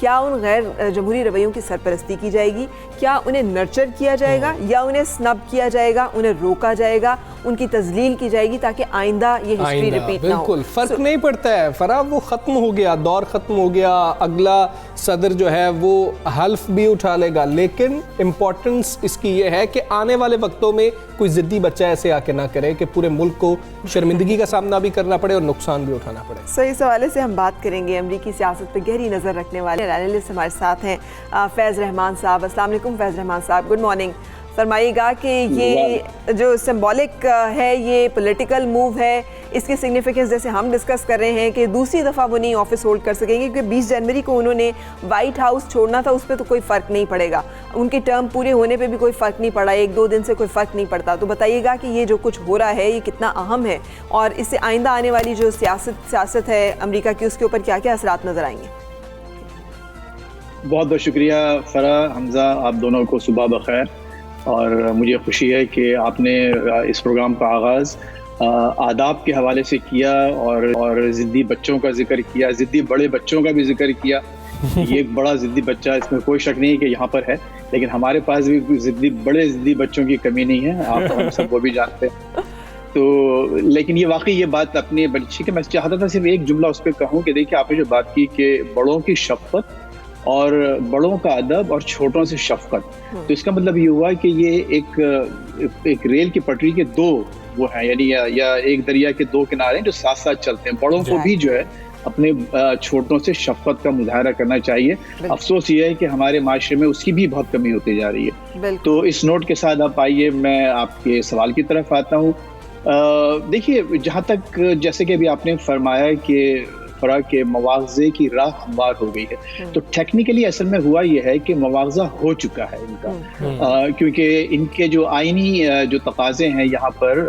کیا ان غیر جمہوری رویوں کی سرپرستی کی جائے گی, کیا انہیں نرچر کیا جائے گا یا انہیں سنب کیا جائے گا, انہیں روکا جائے گا, ان کی تذلیل کی جائے گی تاکہ آئندہ یہ ہسٹری ریپیٹ نہ ہو. بالکل فرق نہیں پڑتا ہے فرح, وہ ختم ہو گیا, دور ختم ہو گیا, اگلا صدر جو ہے وہ حلف بھی اٹھا لے گا, لیکن امپورٹنس اس کی یہ ہے کہ آنے والے وقتوں میں کوئی ضدی بچہ ایسے آ کے نہ کرے کہ پورے ملک کو شرمندگی کا سامنا بھی کرنا پڑے اور نقصان بھی اٹھانا پڑے. صحیح حوالے سے ہم بات کریں گے. امریکی سیاست پہ گہری نظر رکھنے والے اینالسٹ ہمارے ساتھ ہیں فیض رحمان صاحب. السلام علیکم فیض رحمان صاحب, گڈ مارننگ. فرمائیے گا کہ یہ جو سمبولک ہے, یہ پولیٹیکل موو ہے, اس کی سگنیفیکنس جیسے ہم ڈسکس کر رہے ہیں کہ دوسری دفعہ وہ نہیں آفس ہولڈ کر سکیں گے کیونکہ 20 جنوری کو انہوں نے وائٹ ہاؤس چھوڑنا تھا, اس پہ تو کوئی فرق نہیں پڑے گا, ان کی ٹرم پورے ہونے پہ بھی کوئی فرق نہیں پڑا, 1-2 دن سے کوئی فرق نہیں پڑتا. تو بتائیے گا کہ یہ جو کچھ ہو رہا ہے یہ کتنا اہم ہے اور اس سے آئندہ آنے والی جو سیاست ہے امریکہ کی, اس کے اوپر کیا کیا اثرات نظر آئیں گے؟ بہت بہت شکریہ فرح, حمزہ, آپ دونوں کو صبح بخیر. اور مجھے خوشی ہے کہ آپ نے اس پروگرام کا آغاز آداب کے حوالے سے کیا اور ضدی بچوں کا ذکر کیا, ضدی بڑے بچوں کا بھی ذکر کیا. یہ ایک بڑا ضدی بچہ, اس میں کوئی شک نہیں کہ یہاں پر ہے, لیکن ہمارے پاس بھی بڑے ضدی بچوں کی کمی نہیں ہے, آپ ہم سب وہ بھی جانتے ہیں. تو لیکن یہ واقعی یہ بات اپنے بچے کہ میں چاہتا تھا صرف ایک جملہ اس پہ کہوں کہ دیکھیے آپ نے جو بات کی کہ بڑوں کی شفقت اور بڑوں کا ادب اور چھوٹوں سے شفقت, تو اس کا مطلب یہ ہوا کہ یہ ایک ریل کی پٹری کے دو وہ ہیں, یعنی یا ایک دریا کے دو کنارے ہیں جو ساتھ ساتھ چلتے ہیں. بڑوں کو بھی جو ہے اپنے چھوٹوں سے شفقت کا مظاہرہ کرنا چاہیے. افسوس یہ ہے کہ ہمارے معاشرے میں اس کی بھی بہت کمی ہوتی جا رہی ہے. تو اس نوٹ کے ساتھ آپ آئیے میں آپ کے سوال کی طرف آتا ہوں. دیکھیے جہاں تک جیسے کہ ابھی آپ نے فرمایا کہ فرح کے مواخذے کی راہ ہموار ہو گئی ہے, تو ٹیکنیکلی اصل میں ہوا یہ ہے کہ مواخذہ ہو چکا ہے ان کا, کیونکہ ان کے جو آئینی جو تقاضے ہیں یہاں پر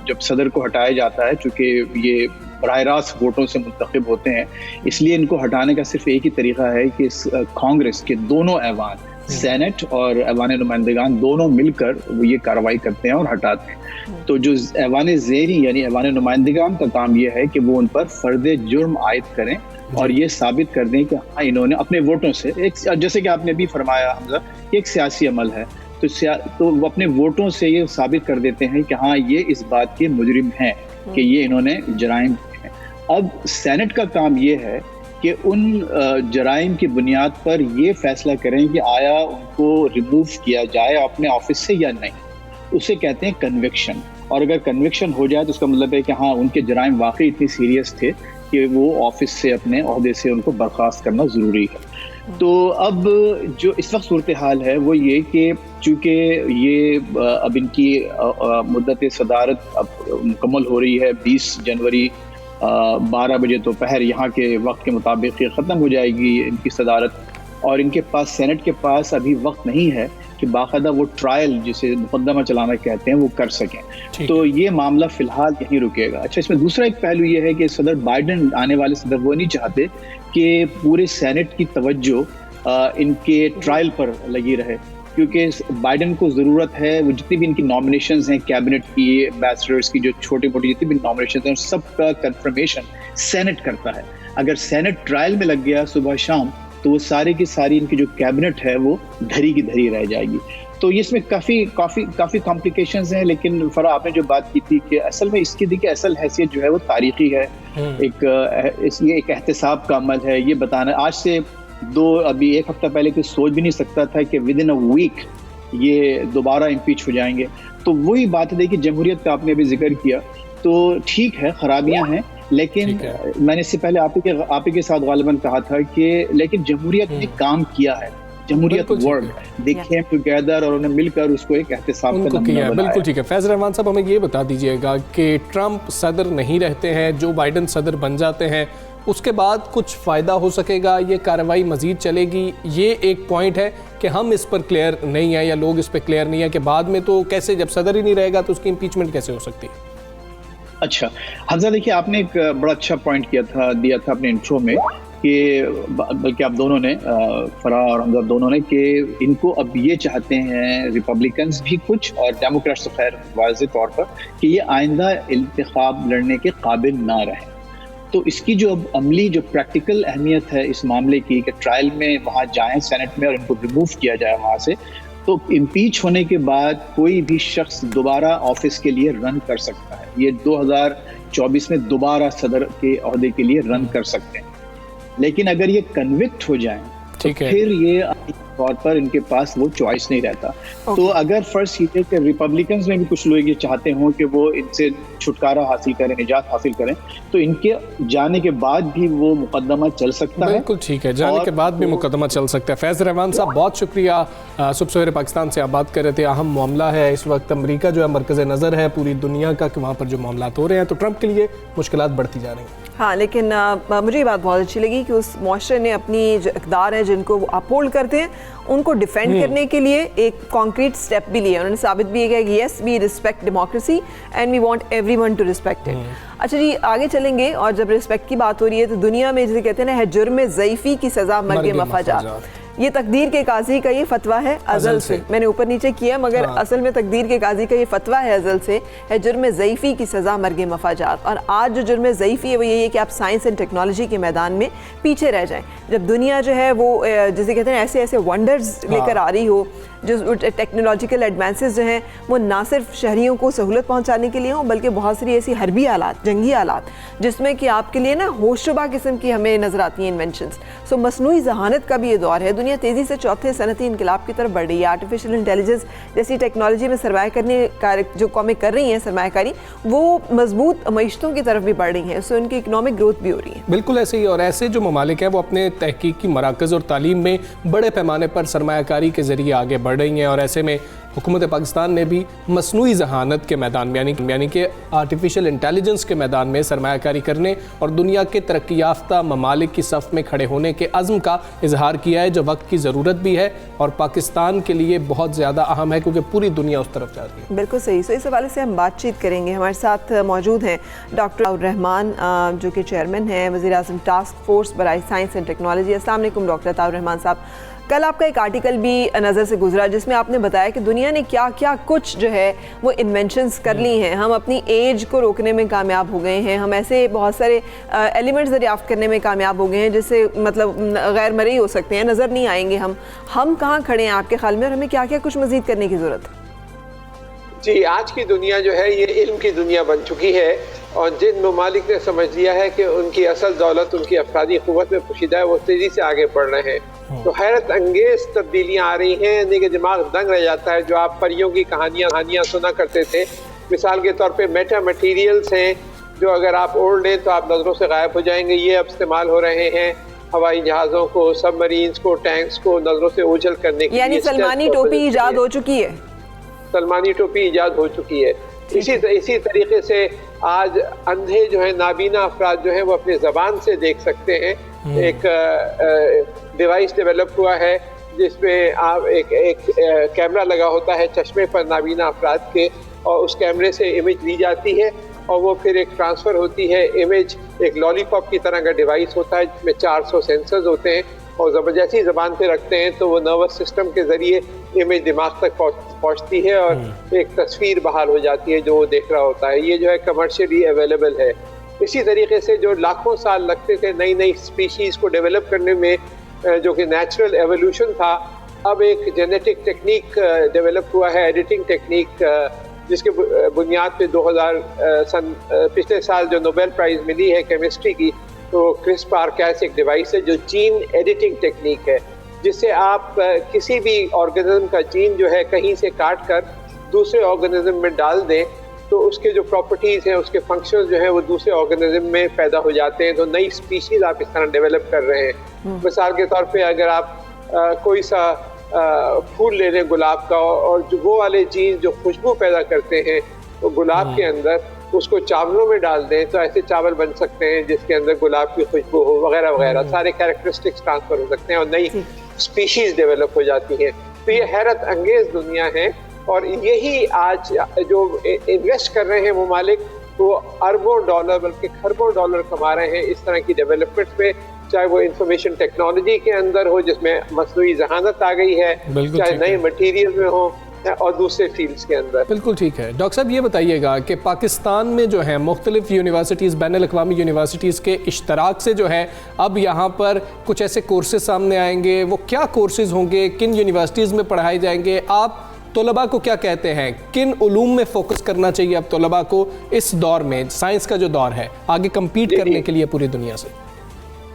جب صدر کو ہٹایا جاتا ہے, چونکہ یہ براہ راست ووٹوں سے منتخب ہوتے ہیں, اس لیے ان کو ہٹانے کا صرف ایک ہی طریقہ ہے کہ کانگریس کے دونوں ایوان, سینٹ اور ایوان نمائندگان, دونوں مل کر وہ یہ کارروائی کرتے ہیں اور ہٹاتے ہیں. تو جو ایوان زیری یعنی ایوان نمائندگان کا کام یہ ہے کہ وہ ان پر فرد جرم عائد کریں اور یہ ثابت کر دیں کہ ہاں انہوں نے اپنے ووٹوں سے, جیسے کہ آپ نے بھی فرمایا حمزہ, یہ ایک سیاسی عمل ہے, تو وہ اپنے ووٹوں سے یہ ثابت کر دیتے ہیں کہ ہاں یہ اس بات کے مجرم ہیں کہ یہ انہوں نے جرائم کیے ہیں. اب سینٹ کا کام یہ ہے کہ ان جرائم کی بنیاد پر یہ فیصلہ کریں کہ آیا ان کو ریموو کیا جائے اپنے آفس سے یا نہیں. اسے کہتے ہیں کنوکشن, اور اگر کنوکشن ہو جائے تو اس کا مطلب ہے کہ ہاں ان کے جرائم واقعی اتنی سیریس تھے کہ وہ آفس سے اپنے عہدے سے ان کو برخاست کرنا ضروری ہے. تو اب جو اس وقت صورتحال ہے وہ یہ کہ چونکہ یہ اب ان کی مدت صدارت اب مکمل ہو رہی ہے, 20 جنوری 12 بجے دوپہر یہاں کے وقت کے مطابق یہ ختم ہو جائے گی ان کی صدارت, اور ان کے پاس سینٹ کے پاس ابھی وقت نہیں ہے کہ باقاعدہ وہ ٹرائل جسے مقدمہ چلانا کہتے ہیں وہ کر سکیں. تو یہ معاملہ فی الحال یہیں رکے گا. اچھا, اس میں دوسرا ایک پہلو یہ ہے کہ صدر بائیڈن, آنے والے صدر, وہ نہیں چاہتے کہ پورے سینٹ کی توجہ ان کے ٹرائل پر لگی رہے, کیونکہ بائیڈن کو ضرورت ہے وہ جتنی بھی ان کی نامینیشنز ہیں کیبنٹ کی, ایمبیسڈرز کی, جو چھوٹی موٹی جتنی بھی نامینیشنز ہیں سب کا کنفرمیشن سینٹ کرتا ہے. اگر سینٹ ٹرائل میں لگ گیا صبح شام تو وہ ساری کی ساری ان کی جو کیبنٹ ہے وہ دھری کی دھری رہ جائے گی. تو اس میں کافی کمپلیکیشنز ہیں, لیکن فرح آپ نے جو بات کی تھی کہ اصل میں اس کی دیکھیے اصل حیثیت جو ہے وہ تاریخی ہے, ایک احتساب کا عمل ہے. یہ بتانا آج سے ابھی 1 ہفتہ پہلے کوئی سوچ بھی نہیں سکتا تھا کہ ود ان اے ویک یہ دوبارہ امپیچ ہو جائیں گے. تو وہی بات ہے کہ جمہوریت کا آپ نے ابھی ذکر کیا, تو ٹھیک ہے خرابیاں ہیں, لیکن میں نے اس سے پہلے آپ ہی کے ساتھ غالباً کہا تھا کہ لیکن جمہوریت نے کام کیا ہے, جمہوریت ورک, دے کیم ٹوگیدر اور انہوں نے مل کر اس کو ایک احتساب کا نمونہ بنایا. بالکل ٹھیک ہے. فیض رحمان صاحب ہمیں یہ بتا دیجئے گا کہ ٹرمپ صدر نہیں رہتے ہیں, جو بائیڈن صدر بن جاتے ہیں, اس کے بعد کچھ فائدہ ہو سکے گا, یہ کارروائی مزید چلے گی؟ یہ ایک پوائنٹ ہے کہ ہم اس پر کلیئر نہیں ہیں یا لوگ اس پہ کلیئر نہیں ہیں کہ بعد میں تو کیسے, جب صدر ہی نہیں رہے گا تو اس کی امپیچمنٹ کیسے ہو سکتی ہے؟ اچھا حمزہ, دیکھیے آپ نے ایک بڑا اچھا پوائنٹ دیا تھا اپنے انٹرو میں کہ بلکہ آپ دونوں نے, فرح اور حمزہ دونوں نے, کہ ان کو اب یہ چاہتے ہیں ریپبلکنز بھی کچھ اور ڈیموکریٹس خیر واضح طور پر کہ یہ آئندہ انتخاب لڑنے کے قابل نہ رہیں. تو اس کی جو اب عملی جو پریکٹیکل اہمیت ہے اس معاملے کی کہ ٹرائل میں وہاں جائیں سینٹ میں اور ان کو ریموو کیا جائے وہاں سے، تو امپیچ ہونے کے بعد کوئی بھی شخص دوبارہ آفس کے لیے رن کر سکتا ہے. یہ 2024 میں دوبارہ صدر کے عہدے کے لیے رن کر سکتے ہیں. لیکن اگر یہ کنوکٹ ہو جائیں تو پھر یہ طور پر ان کے پاس وہ چوائس نہیں رہتا. تو اگر فرض کیجیے کہ ریپبلکنز میں بھی کچھ لوگ یہ چاہتے ہوں کہ وہ ان سے چھٹکارا حاصل کریں، نجات حاصل کریں، تو ان کے جانے کے بعد بھی وہ مقدمہ چل سکتا ہے. بالکل ٹھیک ہے، جانے کے بعد بھی مقدمہ چل سکتا ہے. فیض الرحمان صاحب بہت شکریہ. صبح سویرے پاکستان سے آپ بات کر رہے تھے. اہم معاملہ ہے اس وقت، امریکہ جو ہے مرکز نظر ہے پوری دنیا کا کہ وہاں پر جو معاملات ہو رہے ہیں، تو ٹرمپ کے لیے مشکلات بڑھتی جا رہی ہیں. ہاں، لیکن مجھے یہ بات بہت اچھی لگی کہ اس معاشرے نے اپنی جو اقدار ہیں جن کو وہ اپہولڈ کرتے ہیں ان کو ڈیفینڈ کرنے کے لیے ایک کانکریٹ سٹیپ بھی لیا. انہوں نے ثابت بھی کیا کہ yes we respect democracy and we want everyone to respect it. اچھا جی، آگے چلیں گے. اور جب رسپیکٹ کی بات ہو رہی ہے تو دنیا میں جسے کہتے ہیں نا ہے جرم ضعیفی کی سزا مرگ مفاجات، یہ تقدیر کے قاضی کا یہ فتویٰ ہے ازل سے. میں نے اوپر نیچے کیا مگر اصل میں تقدیر کے قاضی کا یہ فتویٰ ہے ازل سے، ہے جرم ضعیفی کی سزا مرگ مفاجات. اور آج جو جرم ضعیفی ہے وہ یہی ہے کہ آپ سائنس اینڈ ٹیکنالوجی کے میدان میں پیچھے رہ جائیں. جب دنیا جو ہے وہ جسے کہتے ہیں ایسے ایسے ونڈرز لے کر آ رہی ہو، جو ٹیکنالوجیکل ایڈوانسز جو ہیں وہ نہ صرف شہریوں کو سہولت پہنچانے کے لیے ہوں بلکہ بہت ساری ایسی حربی آلات، جنگی آلات جس میں کہ آپ کے لیے نا ہوش ربا قسم کی ہمیں نظر آتی ہیں انوینشنز. سو مصنوعی ذہانت کا بھی یہ دور ہے. دنیا تیزی سے چوتھے صنعتی انقلاب کی طرف بڑھ رہی ہے. آرٹیفیشل انٹیلیجنس جیسی ٹیکنالوجی میں سرمایہ کرنے کا جو قومیں کر رہی ہیں سرمایہ کاری، وہ مضبوط معیشتوں کی طرف بھی بڑھ رہی ہیں. سو ان کی اکنامک گروتھ بھی ہو رہی ہے. بالکل ایسے ہی. اور ایسے جو ممالک ہیں وہ اپنے تحقیقی مراکز اور تعلیم میں بڑے پیمانے پر سرمایہ کاری کے ذریعے آگے بڑھ رہی ہیں. اور ایسے میں حکومت پاکستان نے بھی مصنوعی ذہانت کے میدان میں یعنی کہ آرٹیفیشل انٹیلیجنس کے میدان میں سرمایہ کاری کرنے اور دنیا کے ترقی یافتہ ممالک کی صف میں کھڑے ہونے کے عزم کا اظہار کیا ہے، جو وقت کی ضرورت بھی ہے اور پاکستان کے لیے بہت زیادہ اہم ہے کیونکہ پوری دنیا اس طرف جا رہی ہے. بالکل صحیح. سو اس حوالے سے ہم بات چیت کریں گے. ہمارے ساتھ موجود ہیں ڈاکٹر عطاء الرحمان جو کہ چیئرمین ہیں وزیر اعظم ٹاسک فورس برائے سائنس اینڈ ٹیکنالوجی. السلام علیکم ڈاکٹر عطاء الرحمان صاحب. کل آپ کا ایک آرٹیکل بھی نظر سے گزرا جس میں آپ نے بتایا کہ دنیا نے کیا کیا کچھ جو ہے وہ انوینشنز کر لی ہیں. ہم اپنی ایج کو روکنے میں کامیاب ہو گئے ہیں. ہم ایسے بہت سارے ایلیمنٹس دریافت کرنے میں کامیاب ہو گئے ہیں جس سے مطلب غیر مرئی ہو سکتے ہیں، نظر نہیں آئیں گے. ہم کہاں کھڑے ہیں آپ کے خیال میں اور ہمیں کیا کیا کچھ مزید کرنے کی ضرورت ہے؟ جی، آج کی دنیا جو ہے یہ علم کی دنیا بن چکی ہے اور جن ممالک نے سمجھ لیا ہے کہ ان کی اصل دولت ان کی افرادی قوت میں پوشیدہ ہے وہ تیزی سے آگے بڑھ رہے ہیں. تو حیرت انگیز تبدیلیاں آ رہی ہیں. یعنی کہ دماغ دنگ رہ جاتا ہے. جو آپ پریوں کی کہانیاں سنا کرتے تھے، مثال کے طور پہ میٹا مٹیریلز ہیں جو اگر آپ اوڑھ لیں تو آپ نظروں سے غائب ہو جائیں گے. یہ اب استعمال ہو رہے ہیں ہوائی جہازوں کو، سب مرینز کو، ٹینکس کو نظروں سے اوجھل کرنے کے لیے. یعنی سلمانی ٹوپی ایجاد ہو چکی ہے. سلمانی ٹوپی ایجاد ہو چکی ہے. اسی طریقے سے آج اندھے جو ہیں، نابینا افراد جو ہیں، وہ اپنی زبان سے دیکھ سکتے ہیں. ایک ڈیوائس ڈیولپ ہوا ہے جس میں آپ ایک کیمرہ لگا ہوتا ہے چشمے پر نابینا افراد کے، اور اس کیمرے سے امیج لی جاتی ہے اور وہ پھر ایک ٹرانسفر ہوتی ہے. امیج ایک لالی پاپ کی طرح کا ڈیوائس ہوتا ہے جس میں 400 سینسرز ہوتے ہیں اور زبردستی زبان پہ رکھتے ہیں تو وہ نروس سسٹم کے ذریعے امیج دماغ تک پہنچتی ہے اور ایک تصویر بحال ہو جاتی ہے جو وہ دیکھ رہا ہوتا ہے. یہ جو ہے کمرشلی اویلیبل ہے. اسی طریقے سے جو لاکھوں سال لگتے تھے نئی اسپیشیز کو ڈیولپ کرنے میں، جو کہ نیچرل ایولیوشن تھا، اب ایک جینیٹک ٹیکنیک ڈیولپ ہوا ہے، ایڈیٹنگ ٹیکنیک، جس کے بنیاد پہ 2000 پچھلے سال جو نوبیل پرائز ملی ہے کیمسٹری کی، تو کرسپر-کیس ایک ڈیوائس ہے جو جین ایڈیٹنگ ٹیکنیک ہے، جس سے آپ کسی بھی آرگنزم کا جین جو ہے کہیں سے کاٹ کر دوسرے آرگنزم میں ڈال دیں تو اس کے جو پراپرٹیز ہیں، اس کے فنکشنز جو ہیں وہ دوسرے آرگنزم میں پیدا ہو جاتے ہیں. تو نئی اسپیشیز آپ اس طرح ڈیولپ کر رہے ہیں. مثال کے طور پہ اگر آپ کوئی سا پھول لے لیں گلاب کا، اور جو وہ والے جین جو خوشبو پیدا کرتے ہیں تو گلاب کے اندر اس کو چاولوں میں ڈال دیں تو ایسے چاول بن سکتے ہیں جس کے اندر گلاب کی خوشبو ہو، وغیرہ وغیرہ. سارے کیریکٹرسٹکس ٹرانسفر ہو سکتے ہیں اور نئی اسپیشیز ڈیولپ ہو جاتی ہیں. تو یہ حیرت انگیز دنیا ہے اور یہی آج جو انویسٹ کر رہے ہیں ممالک وہ اربوں ڈالر بلکہ کھربوں ڈالر کما رہے ہیں اس طرح کی ڈیولپمنٹ پہ، چاہے وہ انفارمیشن ٹیکنالوجی کے اندر ہو جس میں مصنوعی ذہانت آ گئی ہے، چاہے نئے مٹیریل میں ہو، اور دوسرے فیلڈز کے اندر. بالکل ٹھیک ہے. ڈاکٹر صاحب یہ بتائیے گا کہ پاکستان میں جو ہے مختلف یونیورسٹیز، بین الاقوامی یونیورسٹیز کے اشتراک سے جو ہے اب یہاں پر کچھ ایسے کورسز سامنے آئیں گے. وہ کیا کورسز ہوں گے، کن یونیورسٹیز میں پڑھائے جائیں گے؟ آپ طلباء کو کیا کہتے ہیں، کن علوم میں فوکس کرنا چاہیے اب طلباء کو اس دور میں، سائنس کا جو دور ہے، آگے کمپیٹ کرنے کے لیے پوری دنیا سے؟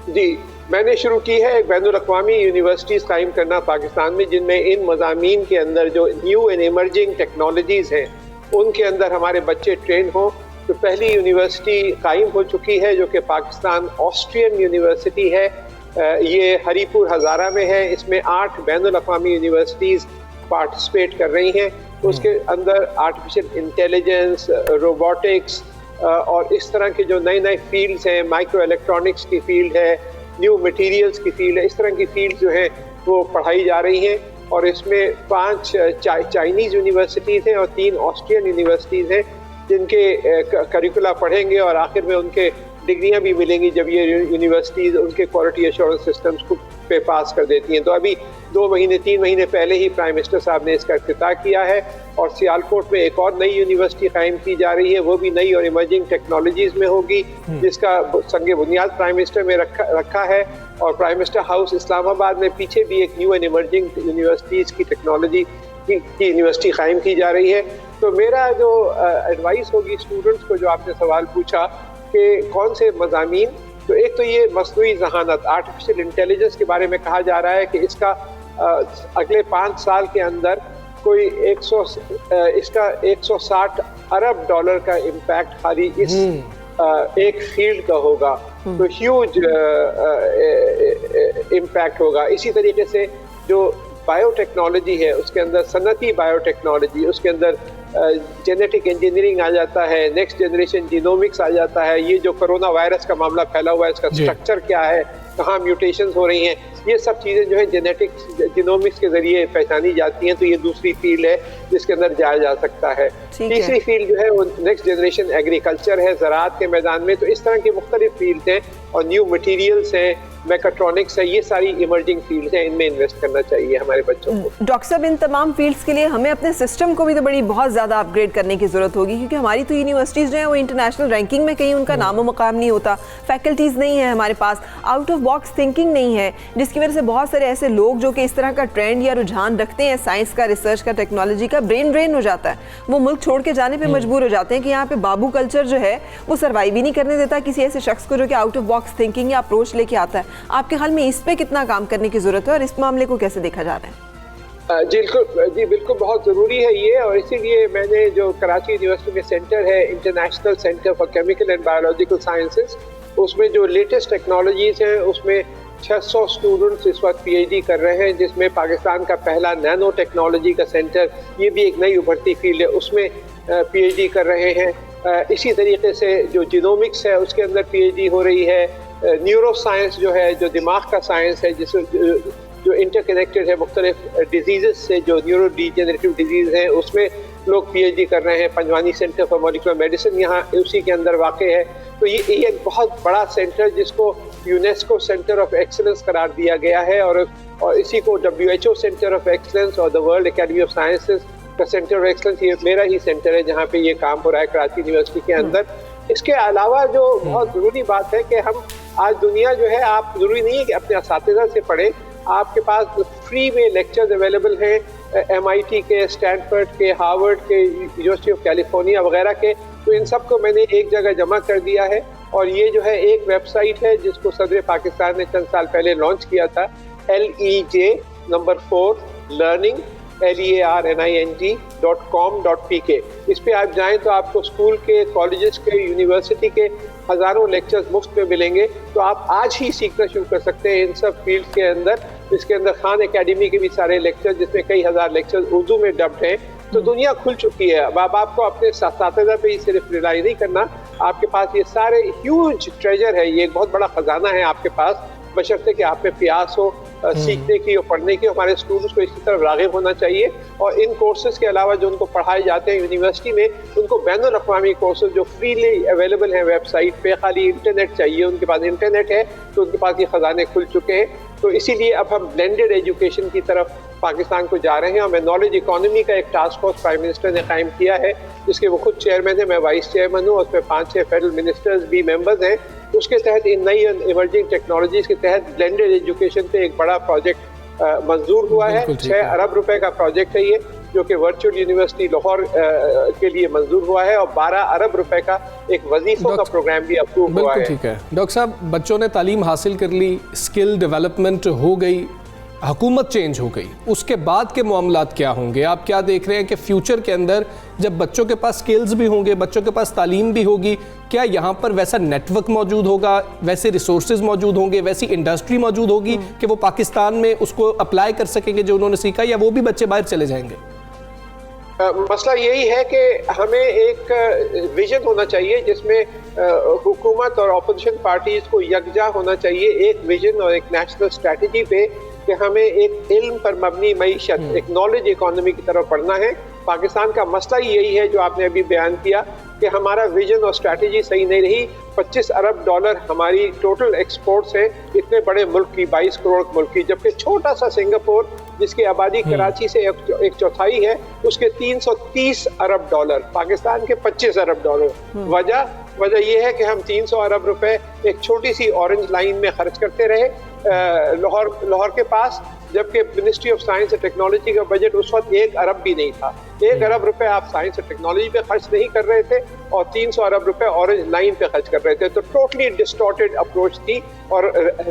جی، میں نے شروع کی ہے ایک بین الاقوامی یونیورسٹیز قائم کرنا پاکستان میں، جن میں ان مضامین کے اندر جو نیو اینڈ ایمرجنگ ٹیکنالوجیز ہیں ان کے اندر ہمارے بچے ٹرین ہوں. تو پہلی یونیورسٹی قائم ہو چکی ہے جو کہ پاکستان آسٹرین یونیورسٹی ہے. یہ ہری پور ہزارہ میں ہے. اس میں 8 بین الاقوامی یونیورسٹیز پارٹیسپیٹ کر رہی ہیں. اس کے اندر آرٹیفیشل انٹیلیجنس، روبوٹکس اور اس طرح کے جو نئے فیلڈز ہیں، مائکرو الیکٹرانکس کی فیلڈ ہے، نیو مٹیریلز کی فیلڈ ہے، اس طرح کی فیلڈ جو ہیں وہ پڑھائی جا رہی ہیں. اور اس میں 5 چائنیز یونیورسٹیز ہیں اور 3 آسٹرین یونیورسٹیز ہیں جن کے کریکولا پڑھیں گے اور آخر میں ان کے ڈگریاں بھی ملیں گی جب یہ یونیورسٹیز ان کے کوالٹی ایشورنس سسٹمز کو پہ پاس کر دیتی ہیں. تو ابھی 3 مہینے پہلے ہی پرائم منسٹر صاحب نے اس کا افتتاح کیا ہے. اور سیالکوٹ میں ایک اور نئی یونیورسٹی قائم کی جا رہی ہے، وہ بھی نئی اور ایمرجنگ ٹیکنالوجیز میں ہوگی، جس کا سنگ بنیاد پرائم منسٹر میں رکھا ہے. اور پرائم منسٹر ہاؤس اسلام آباد میں پیچھے بھی ایک نیو اینڈ ایمرجنگ یونیورسٹیز کی ٹیکنالوجی کی یونیورسٹی قائم کی جا رہی ہے. تو میرا جو ایڈوائس ہوگی اسٹوڈنٹس کو، جو آپ نے سوال پوچھا کہ کون سے مضامین، تو ایک تو یہ مصنوعی ذہانت، آرٹیفیشل انٹیلیجنس کے بارے میں کہا جا رہا ہے کہ اس کا اگلے 5 سال کے اندر کوئی 160 ارب ڈالر کا امپیکٹ خالی اس ایک فیلڈ کا ہوگا. تو ہیوج امپیکٹ ہوگا. اسی طریقے سے جو بایو ٹیکنالوجی ہے، اس کے اندر صنعتی بایو ٹیکنالوجی، اس کے اندر جینیٹک انجینئرنگ آ جاتا ہے، نیکسٹ جنریشن جینومکس آ جاتا ہے. یہ جو کرونا وائرس کا معاملہ پھیلا ہوا ہے، اس کا اسٹرکچر کیا ہے، کہاں میوٹیشنز ہو رہی ہیں، یہ سب چیزیں جو ہے جینیٹکس جینومکس کے ذریعے پہچانی جاتی ہیں. تو یہ دوسری فیلڈ ہے جس کے اندر جایا جا سکتا ہے. تیسری فیلڈ جو ہے وہ نیکسٹ جنریشن ایگریکلچر ہے، زراعت کے میدان میں. تو اس طرح کی مختلف فیلڈ ہیں اور نیو مٹیریلز ہیں، میکاٹرونکس ہے، یہ ساری ایمرجنگ فیلڈز ہیں. ان میں انویسٹ کرنا چاہیے ہمارے بچوں کو. ڈاکٹر صاحب، ان تمام فیلڈز کے لیے ہمیں اپنے سسٹم کو بھی تو بہت زیادہ اپ گریڈ کرنے کی ضرورت ہوگی، کیونکہ ہماری تو یونیورسٹیز جو ہیں وہ انٹرنیشنل رینکنگ میں کہیں ان کا نام و مقام نہیں ہوتا، فیکلٹیز نہیں ہے ہمارے پاس، آؤٹ آف باکس تھنکنگ نہیں ہے، جس کی وجہ سے بہت سارے ایسے لوگ جو کہ اس طرح کا ٹرینڈ یا رجحان رکھتے ہیں سائنس کا، ریسرچ کا، ٹیکنالوجی کا، برین ڈرین ہو جاتا ہے. وہ ملک چھوڑ کے جانے پہ مجبور ہو جاتے ہیں کہ یہاں پہ بابو کلچر جو ہے وہ سروائیو ہی نہیں کرنے دیتا کسی ایسے شخص کو جو کہ آؤٹ آف باکس تھنکنگ یا اپروچ لے کے آتا ہے. آپ کے خیال میں اس پہ کتنا کام کرنے کی ضرورت ہے اور اس معاملے کو کیسے دیکھا جا رہا ہے؟ جی بالکل بہت ضروری ہے یہ. اور اسی لیے میں نے جو کراچی یونیورسٹی میں سینٹر ہے، international centre for chemical and biological sciences, اس میں جو لیٹسٹ ٹیکنالوجیز ہیں اس میں 600 اسٹوڈنٹس اس وقت پی ایچ ڈی کر رہے ہیں، جس میں پاکستان کا پہلا نینو ٹیکنالوجی کا سینٹر، یہ بھی ایک نئی ابھرتی فیلڈ ہے، اس میں پی ایچ ڈی کر رہے ہیں. اسی طریقے سے جو جینومکس ہے اس کے اندر پی ایچ ڈی ہو رہی ہے. نیورو سائنس جو ہے، جو دماغ کا سائنس ہے، جس جو انٹر کنیکٹڈ ہے مختلف ڈیزیزز سے، جو نیورو ڈیجنریٹو ڈیزیز ہیں، اس میں لوگ پی ایچ ڈی کر رہے ہیں. پنجوانی سینٹر فار مولیکولر میڈیسن یہاں اسی کے اندر واقع ہے. تو یہ ایک بہت بڑا سینٹر جس کو یونیسکو سینٹر آف ایکسلنس قرار دیا گیا ہے، اور اسی کو WHO سینٹر آف ایکسلنس اور the world academy of sciences کا سینٹر آف ایکسلنس، یہ میرا ہی سینٹر ہے جہاں پہ یہ کام ہو رہا ہے کراچی یونیورسٹی کے اندر. اس کے علاوہ جو بہت ضروری بات ہے کہ ہم آج دنیا جو ہے، آپ ضروری نہیں ہے کہ اپنے اساتذہ سے پڑھیں، آپ کے پاس فری میں لیکچرز اویلیبل ہیں MIT کے، اسٹینفورڈ کے، ہارورڈ کے، یونیورسٹی آف کیلیفورنیا وغیرہ کے. تو ان سب کو میں نے ایک جگہ جمع کر دیا ہے، اور یہ جو ہے ایک ویب سائٹ ہے جس کو صدر پاکستان نے چند سال پہلے لانچ کیا تھا، LEJ4 learning learning.com.pk. اس پہ آپ جائیں تو آپ کو اسکول کے، کالجز کے، یونیورسٹی کے ہزاروں لیکچرز مفت میں ملیں گے. تو آپ آج ہی سیکھنا شروع کر سکتے ہیں ان سب فیلڈ کے اندر. اس کے اندر خان اکیڈمی کے بھی سارے لیکچر، جس میں کئی ہزار لیکچر اردو میں ڈبڈ ہیں. تو دنیا کھل چکی ہے. اب آپ کو اپنے اساتذہ پہ ہی صرف ریلائی نہیں کرنا، آپ کے پاس یہ سارے ہیوج ٹریجر ہے، یہ ایک بہت بڑا خزانہ ہے آپ کے پاس، بشرطے کہ آپ میں پیاس ہو سیکھنے کی اور پڑھنے کی. ہمارے اسٹوڈنٹس کو اسی طرف راغب ہونا چاہیے. اور ان کورسز کے علاوہ جو ان کو پڑھائے جاتے ہیں یونیورسٹی میں، ان کو بین الاقوامی کورسز جو فریلی اویلیبل ہیں ویب سائٹ پہ، خالی انٹرنیٹ چاہیے، ان کے پاس انٹرنیٹ ہے تو ان کے پاس یہ خزانے کھل چکے ہیں. تو اسی لیے اب ہم بلینڈڈ ایجوکیشن کی طرف پاکستان کو جا رہے ہیں. اور میں نالج اکانومی کا ایک ٹاسک فورس پرائم منسٹر نے قائم کیا ہے جس کے وہ خود چیئرمین ہیں, میں وائس چیئرمین ہوں, اور اس میں 5-6 فیڈرل منسٹرز بھی ممبرز ہیں. اس کے تحت ان نئی ایمرجنگ ٹیکنالوجیز کے تحت بلینڈڈ ایجوکیشن پہ ایک بڑا پروجیکٹ منظور ہوا ہے. 6 ارب روپے کا پروجیکٹ ہے یہ, جو کہ ورچوئل یونیورسٹی لاہور کے لیے منظور ہوا ہے, اور 12 ارب روپے کا ایک وظیفوں کا پروگرام بھی اپروو ہوا ہے. بالکل ٹھیک ہے ڈاکٹر صاحب, بچوں نے تعلیم حاصل کر لی, اسکل ڈیولپمنٹ ہو گئی, حکومت چینج ہو گئی, اس کے بعد کے معاملات کیا ہوں گے؟ آپ کیا دیکھ رہے ہیں کہ فیوچر کے اندر جب بچوں کے پاس سکلز بھی ہوں گے, بچوں کے پاس تعلیم بھی ہوگی, کیا یہاں پر ویسا نیٹ ورک موجود ہوگا, ویسے ریسورسز موجود ہوں گے, ویسی انڈسٹری موجود ہوگی کہ وہ پاکستان میں اس کو اپلائی کر سکیں گے جو انہوں نے سیکھا, یا وہ بھی بچے باہر چلے جائیں گے؟ مسئلہ یہی ہے کہ ہمیں ایک ویژن ہونا چاہیے جس میں حکومت اور اپوزیشن پارٹیز کو یکجا ہونا چاہیے ایک ویژن اور ایک نیشنل اسٹریٹجی پہ, کہ ہمیں ایک علم پر مبنی معیشت, ایک نالج اکانومی کی طرف بڑھنا ہے. پاکستان کا مسئلہ یہی ہے جو آپ نے ابھی بیان کیا کہ ہمارا ویژن اور اسٹریٹجی صحیح نہیں رہی. 25 ارب ڈالر ہماری ٹوٹل ایکسپورٹس ہیں اتنے بڑے ملک کی, 22 کروڑ ملک کی, جبکہ چھوٹا سا سنگاپور جس کی آبادی کراچی سے 1/4 ہے, اس کے 330 ارب ڈالر, پاکستان کے 25 ارب ڈالر. وجہ یہ ہے کہ ہم 300 ارب روپے ایک چھوٹی سی اورنج لائن میں خرچ کرتے رہے لاہور کے پاس, جبکہ منسٹری آف سائنس اور ٹیکنالوجی کا بجٹ اس وقت 1 ارب بھی نہیں تھا. 1 ارب روپے آپ سائنس اور ٹیکنالوجی پہ خرچ نہیں کر رہے تھے, اور 300 ارب روپے اورنج لائن پہ خرچ کر رہے تھے. تو ٹوٹلی ڈسٹارٹیڈ اپروچ تھی اور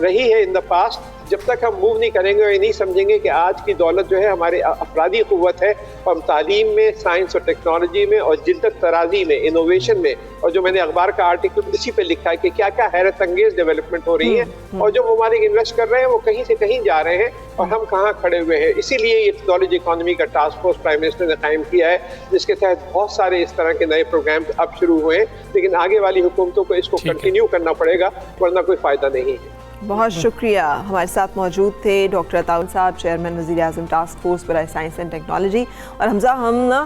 رہی ہے ان دا پاسٹ. جب تک ہم موو نہیں کریں گے اور یہ نہیں سمجھیں گے کہ آج کی دولت جو ہے ہمارے افرادی قوت ہے, اور ہم تعلیم میں, سائنس اور ٹیکنالوجی میں, اور جدت طرازی میں, انوویشن میں, اور جو میں نے اخبار کا آرٹیکل اسی پہ لکھا ہے کہ کیا کیا حیرت انگیز ڈیولپمنٹ ہو رہی ہے, اور جو ممالک انویسٹ کر رہے ہیں وہ کہیں سے کہیں جا رہے ہیں اور ہم کہاں کھڑے ہوئے ہیں. اسی لیے یہ نالج اکانومی کا ٹاسک فورس پرائم منسٹر نے قائم کیا ہے, جس کے تحت بہت سارے اس طرح کے نئے پروگرام اب شروع ہوئے ہیں, لیکن آگے والی حکومتوں کو اس کو کنٹینیو کرنا پڑے گا, ورنہ کوئی فائدہ نہیں ہے. بہت شکریہ. ہمارے ساتھ موجود تھے ڈاکٹر عطاء صاحب, چیئرمین وزیر اعظم ٹاسک فورس برائے سائنس اینڈ ٹیکنالوجی. اور حمزہ, ہم نا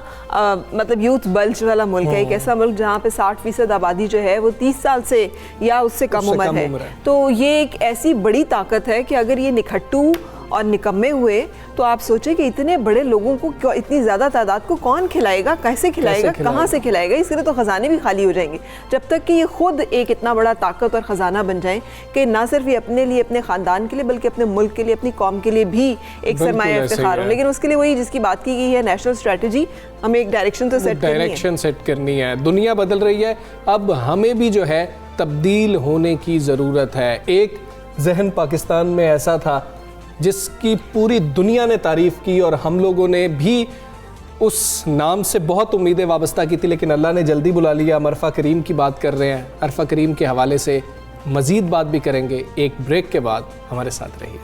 مطلب یوتھ بلج والا ملک ہے, ایک ایسا ملک جہاں پہ 60% آبادی جو ہے وہ 30 سال سے یا اس سے کم عمر ہے. تو یہ ایک ایسی بڑی طاقت ہے کہ اگر یہ نکھٹو اور نکمے ہوئے تو آپ سوچیں کہ اتنے بڑے لوگوں کو, اتنی زیادہ تعداد کو کون کھلائے گا, کیسے کھلائے گا, کہاں سے کھلائے گا؟ اس لیے تو خزانے بھی خالی ہو جائیں گے جب تک کہ یہ خود ایک اتنا بڑا طاقت اور خزانہ بن جائیں کہ نہ صرف یہ اپنے لیے, اپنے خاندان کے لیے, بلکہ اپنے ملک کے لیے, اپنی قوم کے لیے بھی ایک سرمایہ افتخار ہو. لیکن اس کے لیے وہی جس کی بات کی گئی ہے نیشنل اسٹریٹجی, ہمیں ایک ڈائریکشن تو سیٹ کرنی ہے. دنیا بدل رہی ہے, اب ہمیں بھی جو ہے تبدیل ہونے کی ضرورت ہے. ایک ذہن پاکستان میں ایسا تھا جس کی پوری دنیا نے تعریف کی, اور ہم لوگوں نے بھی اس نام سے بہت امیدیں وابستہ کی تھی, لیکن اللہ نے جلدی بلا لیا. ہم عرفہ کریم کی بات کر رہے ہیں, عرفہ کریم کے حوالے سے مزید بات بھی کریں گے. ایک بریک کے بعد ہمارے ساتھ رہیے.